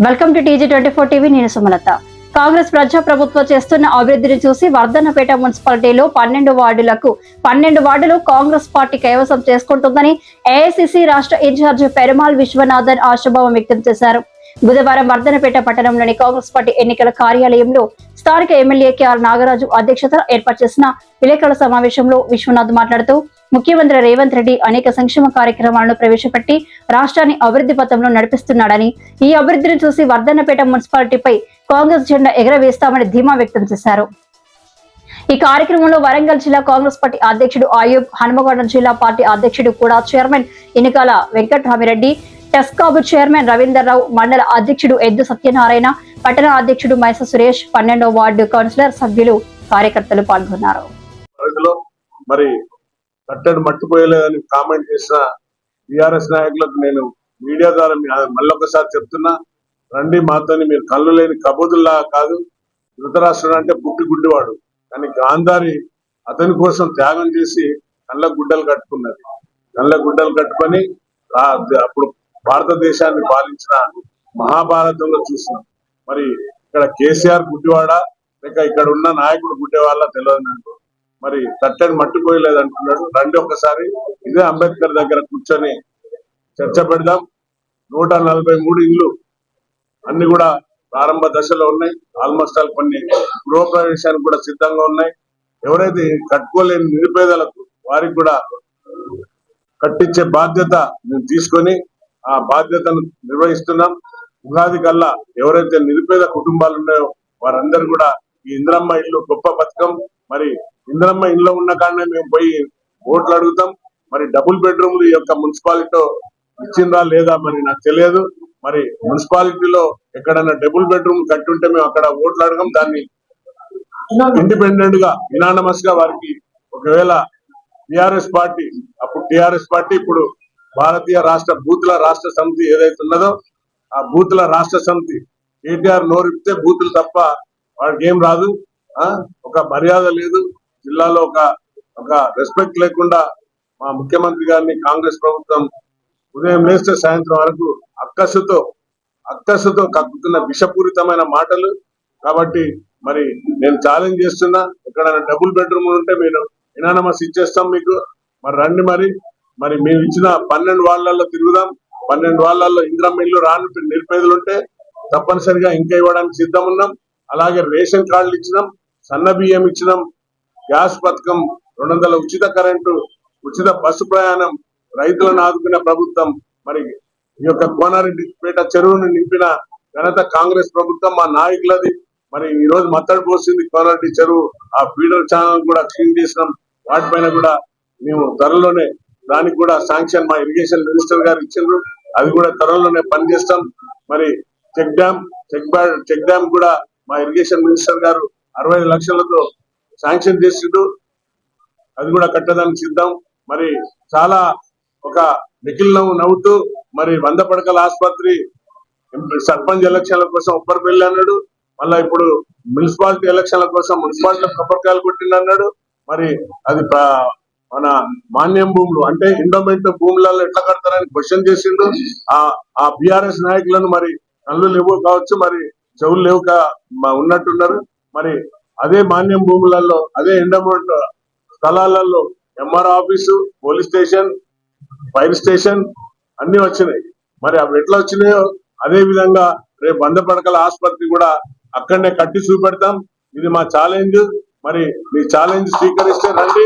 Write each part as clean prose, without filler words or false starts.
Welcome to TG24 TV. నేను సుమలత. కాంగ్రెస్ ప్రజా ప్రభుత్వం చేస్తున్న అభివృద్ధిని చూసి వర్ధన్నపేట మున్సిపాలిటీలో 12 వార్డులు కాంగ్రెస్ పార్టీ కైవసం చేసుకుంటుందని AICC రాష్ట్ర ఇన్ఛార్జ్ పెరుమాల్ విశ్వనాథన్ ఆశాభావం వ్యక్తం చేశారు. బుధవారం వర్ధన్నపేట పట్టణంలోని కాంగ్రెస్ పార్టీ ఎన్నికల కార్యాలయంలో స్థానిక ఎమ్మెల్యే KR నాగరాజు అధ్యక్షతన ఏర్పాటు చేసిన విలేకరుల సమావేశంలో విశ్వనాథ్ మాట్లాడుతూ ముఖ్యమంత్రి రేవంత్ రెడ్డి అనేక సంక్షేమ కార్యక్రమాలను ప్రవేశపెట్టి రాష్ట్రాన్ని అభివృద్ధి పథంలో నడిపిస్తున్నాడని, ఈ అభివృద్ధిని చూసి వర్ధన్నపేట మున్సిపాలిటీపై కాంగ్రెస్ జెండా ఎగరవేస్తామని ధీమా వ్యక్తం చేశారు. ఈ కార్యక్రమంలో వరంగల్ జిల్లా కాంగ్రెస్ పార్టీ అధ్యక్షుడు ఆయూబ్, హనుమకొండ జిల్లా పార్టీ అధ్యక్షుడు కూడా చైర్మన్ ఎన్నికల వెంకటరామిరెడ్డి, టెస్కాబ్ చైర్మన్ రవీందర్రావు, మండల అధ్యక్షుడు ఎద్దు సత్యనారాయణ, పట్టణ అధ్యక్షుడు మైస సురేష్, 12వ వార్డు కౌన్సిలర్ సభ్యులు, కార్యకర్తలు పాల్గొన్నారు. మరి కట్టడి మట్టిపోయలేదని కామెంట్ చేసిన టీఆర్ఎస్ నాయకులకు నేను మీడియా ద్వారా మళ్ళొకసారి చెప్తున్నా, రండి మాతోని. మీరు కళ్ళు లేని కబోదుల్లా కాదు. ధృతరాష్ట్రుడు అంటే పుట్టి గుడ్డివాడు, కానీ గాంధారి అతని కోసం త్యాగం చేసి కళ్ళ గుడ్డలు కట్టుకున్నది. కళ్ళ గుడ్డలు కట్టుకొని అప్పుడు భారతదేశాన్ని పాలించిన మహాభారతంలో చూసినాం. మరి ఇక్కడ కేసీఆర్ గుడ్డివాడా లేక ఇక్కడ ఉన్న నాయకుడు గుడ్డేవాళ్ళ తెలియదు నాకు. మరి కట్టడి మట్టిపోయలేదు అంటున్నాడు. రండి ఒక్కసారి ఇదే అంబేద్కర్ దగ్గర కూర్చొని చర్చ పెడదాం. 143 ఇళ్ళు అన్ని కూడా ప్రారంభ దశలో ఉన్నాయి. ఆల్మోస్ట్ ఆల్ కొన్ని గృహప్రవేశానికి కూడా సిద్ధంగా ఉన్నాయి. ఎవరైతే కట్టుకోలేని నిరుపేదలకు వారికి కూడా కట్టించే బాధ్యత మేము తీసుకొని ఆ బాధ్యతను నిర్వహిస్తున్నాం. ఉగాది కల్లా ఎవరైతే నిరుపేద కుటుంబాలు ఉన్నాయో వారందరూ కూడా ఈ ఇంద్రమ్మ ఇల్లు గొప్ప పథకం. మరి ఇంద్రమ్మ ఇల్లు ఉన్న కాడనే మేము పోయి ఓట్లు అడుగుతాం. మరి డబుల్ బెడ్రూమ్లు ఈ యొక్క మున్సిపాలిటీలో ఇచ్చిందా లేదా మరి నాకు తెలియదు. మరి మున్సిపాలిటీలో ఎక్కడన్నా డబుల్ బెడ్రూమ్ కట్టుంటే మేము అక్కడ ఓట్లు అడగం. దాన్ని ఇండిపెండెంట్ గా యునానిమస్ గా వారికి ఒకవేళ టిఆర్ఎస్ పార్టీ, అప్పుడు టిఆర్ఎస్ పార్టీ, ఇప్పుడు భారతీయ రాష్ట్ర బూతుల రాష్ట్ర సమితి ఏదైతే ఉన్నదో ఆ బూతుల రాష్ట్ర సమితి కేటీఆర్ నోరిపితే బూతులు తప్ప వాడికి ఏం రాదు. ఒక మర్యాద లేదు జిల్లాలో, ఒక రెస్పెక్ట్ లేకుండా మా ముఖ్యమంత్రి గారిని కాంగ్రెస్ ప్రభుత్వం ఉదయం లేస్తే సాయంత్రం వరకు అక్కసుతో కక్కుతున్న విషపూరితమైన మాటలు. కాబట్టి మరి నేను ఛాలెంజ్ చేస్తున్నా, ఎక్కడైనా డబుల్ బెడ్రూమ్ ఉంటే మీరు ఇనానమస్ ఇచ్చేస్తాం మీకు. మరి రండి. మరి మేము ఇచ్చిన 12 వార్డులలో తిరుగుదాం. 12 వార్డులలో ఇంద్రమ్మ ఇల్లు రాని నిరుపేదలు ఉంటే తప్పనిసరిగా ఇంకా ఇవ్వడానికి సిద్ధం ఉన్నాం. అలాగే రేషన్ కార్డులు ఇచ్చినాం, సన్న బియ్యం ఇచ్చినాం, గ్యాస్ పథకం, 200 ఉచిత కరెంటు, ఉచిత బస్సు ప్రయాణం, రైతులను ఆదుకునే ప్రభుత్వం. మరి ఈ యొక్క కోనారెడ్డిపేట చెరువును నింపిన ఘనత కాంగ్రెస్ ప్రభుత్వం, మా నాయకులది. మరి ఈ రోజు మత్తడి పోసింది కోనారెడ్డి చెరువు. ఆ ఫీడర్ ఛానల్ కూడా క్లీన్ చేసినాం. వాటిపైన కూడా మేము త్వరలోనే దానికి కూడా శాంక్షన్ మా ఇరిగేషన్ మినిస్టర్ గారు ఇచ్చిండ్రు. అది కూడా త్వరలోనే పనిచేస్తాం. మరి చెక్ డ్యామ్ కూడా మా ఇరిగేషన్ మినిస్టర్ గారు 65 లక్షలతో శాంక్షన్ చేసిండు. అది కూడా కట్టడానికి సిద్ధం. మరి చాలా ఒక నిఖిల్ నవ్వుతూ మరి 100 పడకల ఆసుపత్రి సర్పంచ్ ఎలక్షన్ల కోసం ఉప్పరపల్లి అన్నాడు. మళ్ళా ఇప్పుడు మున్సిపాలిటీ ఎలక్షన్ల కోసం మున్సిపాలిటీ కొబ్బరికాయలు కొట్టిండు అన్నాడు. మరి అది మన మాన్యం భూములు అంటే ఎండోమెంట్ భూములలో ఎట్లా కడతారని క్వశ్చన్ చేసిండు. ఆ బీఆర్ఎస్ నాయకులను మరి కళ్ళు లేవు కావచ్చు, మరి చెవులు లేవు ఉన్నట్టున్నారు. మరి అదే మాన్యం భూములలో, అదే ఎండోమెంట్ స్థలాలలో MR office, police station, fire station అన్ని వచ్చినాయి. మరి అవి ఎట్లా వచ్చినాయో అదే విధంగా రేపు 100 పడకల ఆసుపత్రి కూడా అక్కడనే కట్టి చూపెడతాం. ఇది మా ఛాలెంజ్. మరి మీ ఛాలెంజ్ స్వీకరిస్తే రండి.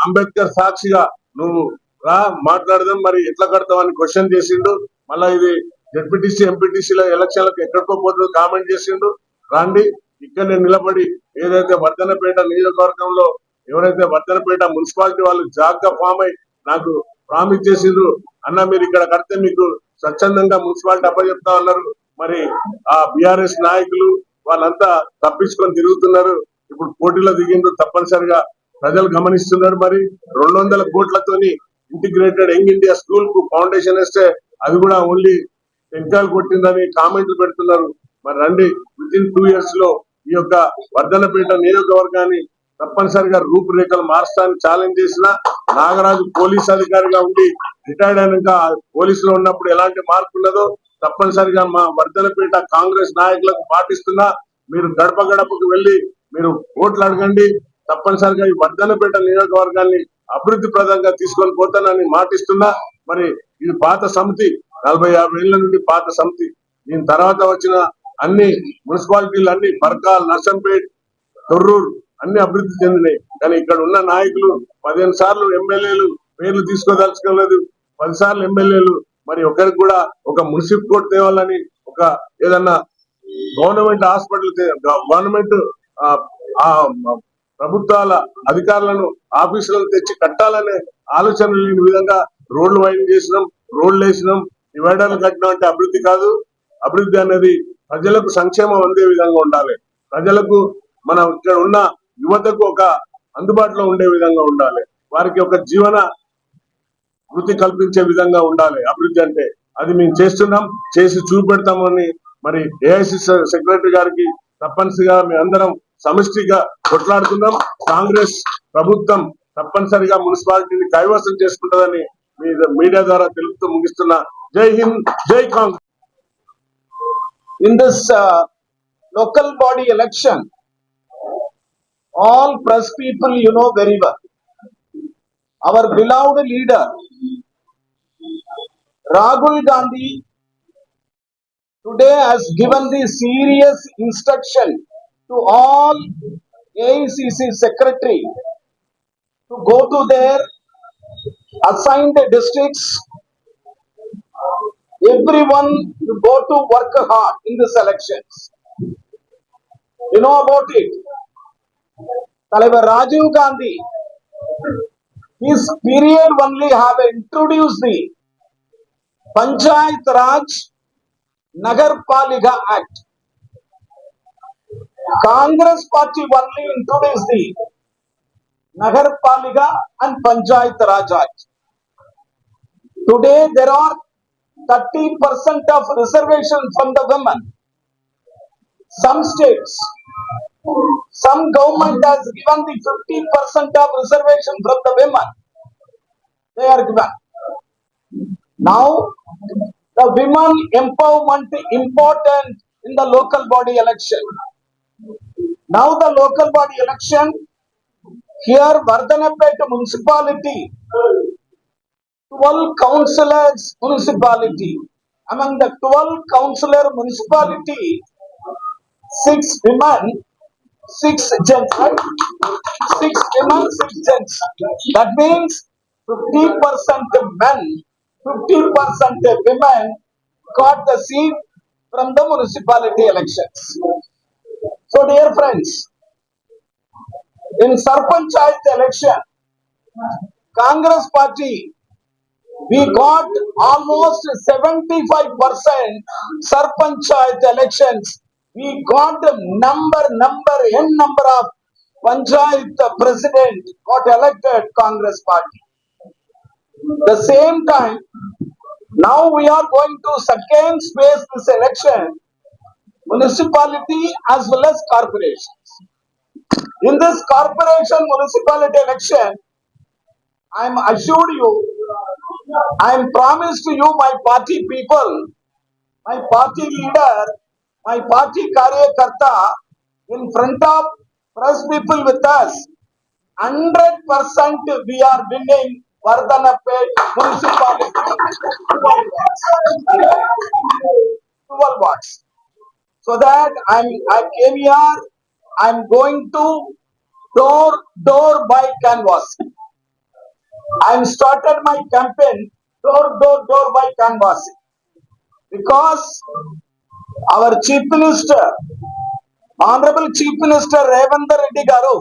అంబేద్కర్ సాక్షిగా నువ్వు రా మాట్లాడదాం. మరి ఎట్లా కడతామని క్వశ్చన్ చేసిండు. మళ్ళా ఇది జెడ్పీటీసీ ఎంపీటీసీల ఎలక్షన్లకు ఎక్కడికో పోతుందో కామెంట్ చేసిండు. రండి, ఇక్కడనే నిలబడి ఏదైతే వర్ధన్నపేట నియోజకవర్గంలో ఎవరైతే వర్ధన్నపేట మున్సిపాలిటీ వాళ్ళు జాగ్గా ఫామ్ అయి నాకు ప్రామిస్ చేసిండ్రు, అన్న మీరు ఇక్కడ కడితే మీకు స్వచ్ఛందంగా మున్సిపాలిటీ అప్పచెప్తా ఉన్నారు. మరి ఆ బీఆర్ఎస్ నాయకులు వాళ్ళంతా తప్పించుకొని తిరుగుతున్నారు. ఇప్పుడు పోటీలో దిగిండ్రు. తప్పనిసరిగా ప్రజలు గమనిస్తున్నారు. మరి 200 కోట్లతోని ఇంటిగ్రేటెడ్ యంగ్ ఇండియా స్కూల్ కు ఫౌండేషన్ వేస్తే అది కూడా ఓన్లీ టెంకాయలు కొట్టిందని కామెంట్లు పెడుతున్నారు. మరి రండి, విత్ ఇన్ 2 years లో ఈ యొక్క వర్ధన్నపేట నియోజకవర్గాన్ని తప్పనిసరిగా రూపురేఖలు మార్చడానికి ఛాలెంజ్ చేసిన నాగరాజు పోలీస్ అధికారిగా ఉండి రిటైర్డ్ అయినాక పోలీసులో ఉన్నప్పుడు ఎలాంటి మార్పు ఉన్నదో తప్పనిసరిగా మా వర్ధనపేట కాంగ్రెస్ నాయకులకు పాటిస్తున్నా. మీరు గడప గడపకు వెళ్లి మీరు ఓట్లు అడగండి. తప్పనిసరిగా ఈ వర్ధనపేట నియోజకవర్గాన్ని అభివృద్ధి ప్రదంగా తీసుకొని పోతానని మాటిస్తున్నా. మరి ఇది పాత సమితి, 40-50 ఏళ్ల నుండి పాత సమితి. దీని తర్వాత వచ్చిన అన్ని మున్సిపాలిటీలు అన్ని పర్కాల్, నర్సంపేట్, తొర్రూరు అన్ని అభివృద్ధి చెందినాయి. కానీ ఇక్కడ ఉన్న నాయకులు 15 సార్లు ఎమ్మెల్యేలు పేర్లు తీసుకోదలుచుకోలేదు, 10 సార్లు ఎమ్మెల్యేలు. మరి ఒకరికి కూడా ఒక మున్సిపల్ కోర్టు తేవాలని, ఒక ఏదన్నా గవర్నమెంట్ హాస్పిటల్, గవర్నమెంట్ ప్రభుత్వాల అధికారులను ఆఫీసులను తెచ్చి కట్టాలనే ఆలోచన లేని విధంగా రోడ్లు వైండ్ చేసినాం, రోడ్లు వేసినాం, డివైడర్లు కట్టినాం. అంటే అభివృద్ధి కాదు. అభివృద్ధి అనేది ప్రజలకు సంక్షేమం అందే విధంగా ఉండాలి. ప్రజలకు మనం ఇక్కడ ఉన్న యువతకు ఒక అందుబాటులో ఉండే విధంగా ఉండాలి. వారికి ఒక జీవన వృత్తి కల్పించే విధంగా ఉండాలి. అభివృద్ధి అంటే అది మేము చేస్తున్నాం, చేసి చూపెడతామని మరి ఏఐసిసి సెక్రటరీ గారికి తప్పనిసరిగా మేమందరం సమిష్టిగా కొట్లాడుతున్నాం. కాంగ్రెస్ ప్రభుత్వం తప్పనిసరిగా మున్సిపాలిటీని కైవసం చేసుకుంటుందని మీడియా ద్వారా తెలుపుతూ ముగిస్తున్నా. జై హింద్, జై Congress. In this local body election, all press people you know very well. Our beloved leader, Rahul Gandhi, today has given the serious instruction to all AICC secretary to go to their assigned districts. Everyone to go to work hard in this elections. You know about it. தலைவர் Rajiv Gandhi, his period only have introduced the Panchayat Raj Nagar Palika Act. Congress party only introduced the Nagar Palika and Panchayat Raj Act. Today there are 30% of reservation from the women. Some states, some government has given the 50% of reservation from the women. They are given. Now, the women empowerment important in the local body election. Now the local body election, here Vardhanapet municipality, 12 councillors municipality. Among the 12 councillor municipality, 6 women, 6 gents, right? 6 women, 6 gents. That means 50% men, 50% women got the seat from the municipality elections. So dear friends, in Sarpanchayat election, Congress party, we got almost 75% Sarpanchayat elections. We got the n number of Panchayat president got elected Congress party. The same time, now we are going to second phase this election, municipality as well as corporations. In this corporation municipality election, I am assured you, I am promised to you, my party people, my party leader, my party karyakarta, in front of press people with us, 100% we are winning Vardhanapet municipality. 12 watts. So that I came here, I am going to door by canvas. I am started my campaign door by canvassing, because our Chief Minister, Honorable Chief Minister Revendra Reddy Garu,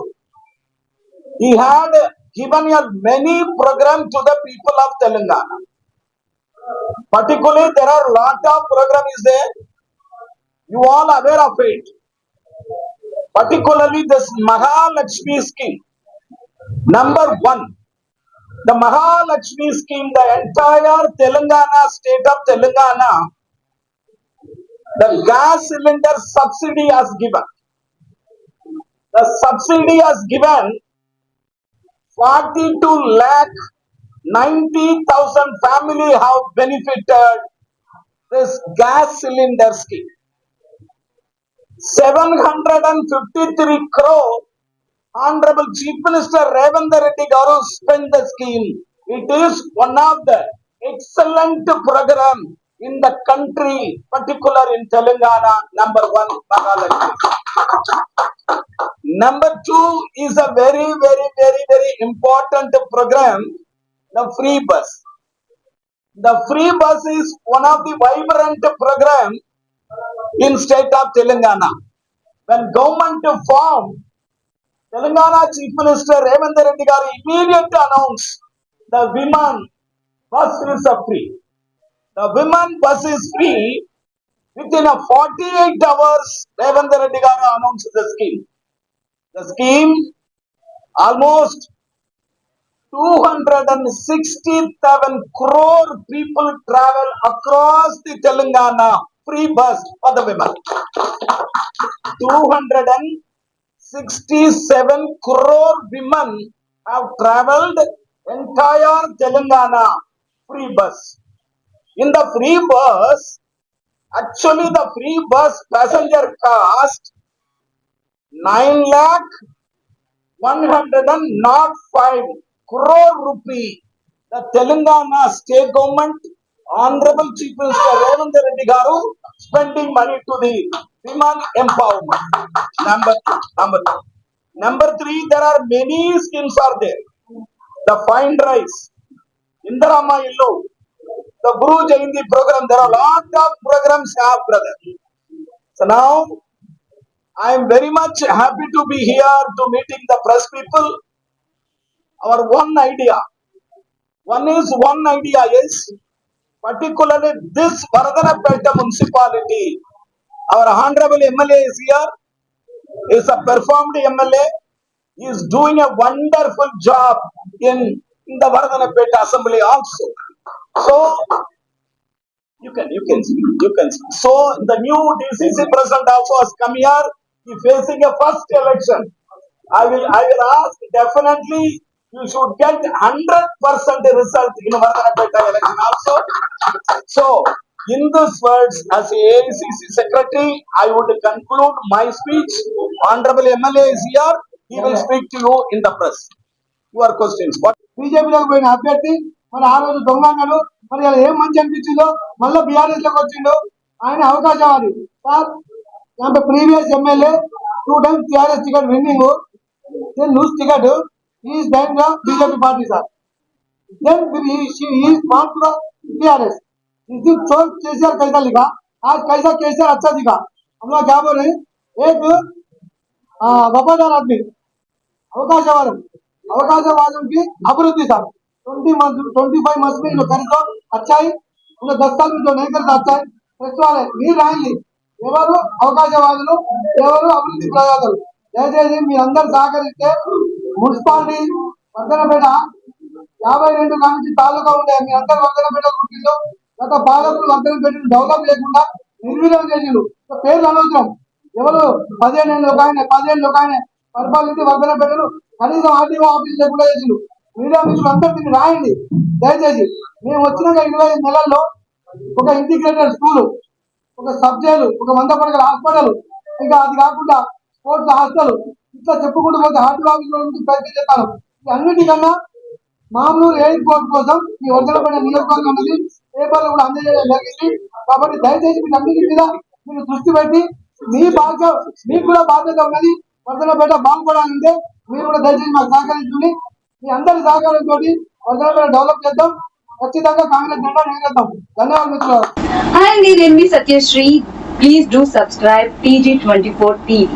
he had given a many program to the people of Telangana. Particularly, there are lot of program is there. You all aware of it. Particularly, this Mahalakshmi scheme. Number 1. The Mahalakshmi scheme, the entire Telangana, state of Telangana, the gas cylinder subsidy has given. The subsidy has given 42 lakh 90,000 family have benefited this gas cylinder scheme. 753 crore Honorable Chief Minister Revanth Reddy Garu spent the scheme. It is one of the excellent program in the country, particular in Telangana. Number one, Mahalakshmi. Number two is a very important program, the free bus. The free bus is one of the vibrant program in state of Telangana. When government formed, Telangana Chief Minister Revanth Reddy Garu immediately announced the women bus is free. The women bus is free. Within 48 hours, Revanth Reddy Garu announced the scheme. The scheme, almost 267 crore people travel across the Telangana free bus for the women. 267 crore women have traveled entire Telangana free bus. In the free bus, actually the free bus passenger cost 9 lakh 105 crore rupee. The Telangana state government, Honorable Chief Minister Revanth Reddy Garu, spending money to the women empowerment. Number three, there are many schemes are there. The Find Rice, Indarama Illu, the Guru Jayanti program. There are a lot of programs have, brother. So now, I am very much happy to be here to meeting the press people. Our one idea is particularly this Varadanapeta municipality. Our honorable MLA is here, is a performed MLA, he is doing a wonderful job in the Varadanapeta assembly also. So you can speak. So the new DCC president also has come here. He facing a first election. I will ask, definitely you should get 100% result in Varadanapeta election also. So in these words, as AICC secretary, I would conclude my speech. Honorable MLA is here. He will speak to you in the press. Your questions. What? బీజేపీలోకి పోయిన అభ్యర్థి మరి ఆ రోజు దొంగన్నాడు, మరి అలా ఏం మంచి అనిపించిందో మళ్ళీ బీఆర్ఎస్ లోకి వచ్చిండు. ఆయన అవకాశవాది sir. Previous MLA 2 times TRS ticket winning, then lose ticket, he is then the BJP party sir. Then he is not to TRS. इस दिन चोर केसीआर कैसा लिखा, आज कैसा केसीआर अच्छा दिखा. हम लोग क्या बोल रहे हैं, एक वफादार आदमी, अवकाशवादों की अभिवृद्धि साहब. 25 months में जो कर तो अच्छा है, उन्हें 10 साल में जो नहीं करता अच्छा है. प्रेस वाले మీరు రాయండి, ఎవరు అవకాశవాదులు, ఎవరు అభివృద్ధి ప్రయోగాలు. దయచేసి మీ అందరు సహకరిస్తే మున్సిపాలిటీ వర్ధనపేట 52 నుంచి తాలూకా ఉండే మీ అందరు వర్ధనపేట పుట్టిందో, గత పాలకులు వర్ధనపేటను డెవలప్ లేకుండా నిర్వీర్యం చేసిండు. పేర్లు అనవసరం. ఎవరు 15 ఏళ్ళు ఒక ఆయన పరిపాలించి వర్ధనపేటను కనీసం ఆర్టీఓ ఆఫీస్ లేకుండా చేసిండు. మీడియా మిత్రులు అందరూ దీన్ని రాయండి దయచేసి. మేము వచ్చిన 25 నెలల్లో ఒక ఇంటిగ్రేటెడ్ స్కూల్, ఒక సబ్ జైలు, ఒక 100 పడకల హాస్పిటల్, ఇక అది కాకుండా స్పోర్ట్స్ హాస్టల్, ఇట్లా చెప్పుకుంటూ పోతే ఆర్టీఓ ఆఫీస్ నుంచి ప్రయత్నం చేస్తాను. అన్నిటికన్నా మామూలు ఎయిర్పోర్ట్ కోసం ఈ వర్ధనపేట నియోజకవర్గం అనేది పేపర్లు కూడా అందజేయడం జరిగింది. కాబట్టి దయచేసి మీరు అన్నిటి మీద మీరు దృష్టి పెట్టి మీకు కూడా బాధ్యత ఉన్నది. వర్ధనపేట బాగుపడాలంటే మీరు కూడా దయచేసి మాకు సహకరించుకుని మీ అందరి సహకారంతో వర్ధనపేట డెవలప్ చేద్దాం. ఖచ్చితంగా కాంగ్రెస్ జెండా ఎగరేద్దాం. ధన్యవాదాలు మిత్రులారా. Hi, నేను మీ Satyasri. Please do subscribe TG24 TV.